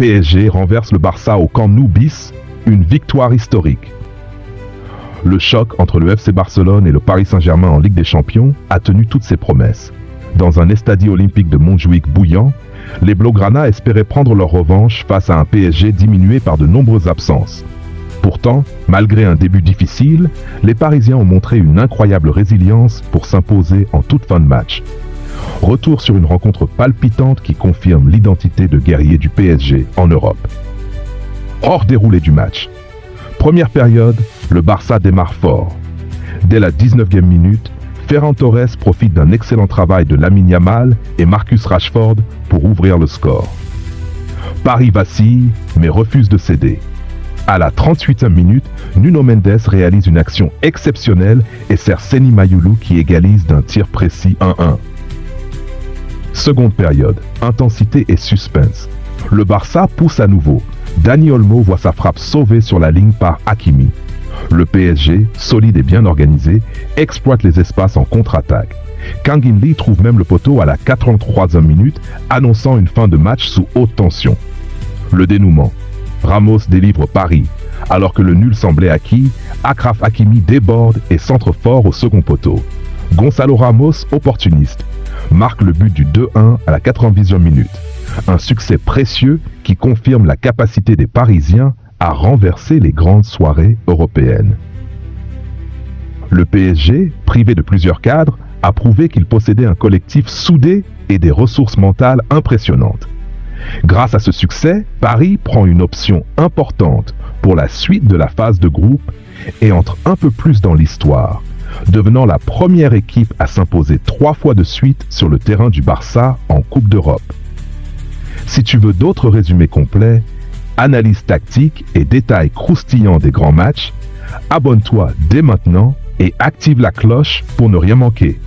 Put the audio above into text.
PSG renverse le Barça au Camp Nou bis, une victoire historique. Le choc entre le FC Barcelone et le Paris Saint-Germain en Ligue des Champions a tenu toutes ses promesses. Dans un estadio olympique de Montjuïc bouillant, les Blaugrana espéraient prendre leur revanche face à un PSG diminué par de nombreuses absences. Pourtant, malgré un début difficile, les Parisiens ont montré une incroyable résilience pour s'imposer en toute fin de match. Retour sur une rencontre palpitante qui confirme l'identité de guerrier du PSG en Europe. Hors déroulé du match. Première période, le Barça démarre fort. Dès la 19e minute, Ferran Torres profite d'un excellent travail de Lamine Yamal et Marcus Rashford pour ouvrir le score. Paris vacille, mais refuse de céder. À la 38e minute, Nuno Mendes réalise une action exceptionnelle et sert Seny Mayulu qui égalise d'un tir précis 1-1. Seconde période, intensité et suspense. Le Barça pousse à nouveau. Dani Olmo voit sa frappe sauvée sur la ligne par Hakimi. Le PSG, solide et bien organisé, exploite les espaces en contre-attaque. Kang In Lee trouve même le poteau à la 83e minute, annonçant une fin de match sous haute tension. Le dénouement. Ramos délivre Paris. Alors que le nul semblait acquis, Achraf Hakimi déborde et centre fort au second poteau. Gonzalo Ramos, opportuniste, marque le but du 2-1 à la 90e minute. Un succès précieux qui confirme la capacité des Parisiens à renverser les grandes soirées européennes. Le PSG, privé de plusieurs cadres, a prouvé qu'il possédait un collectif soudé et des ressources mentales impressionnantes. Grâce à ce succès, Paris prend une option importante pour la suite de la phase de groupe et entre un peu plus dans l'histoire, devenant la première équipe à s'imposer 3 fois de suite sur le terrain du Barça en Coupe d'Europe. Si tu veux d'autres résumés complets, analyse tactique et détails croustillants des grands matchs, abonne-toi dès maintenant et active la cloche pour ne rien manquer.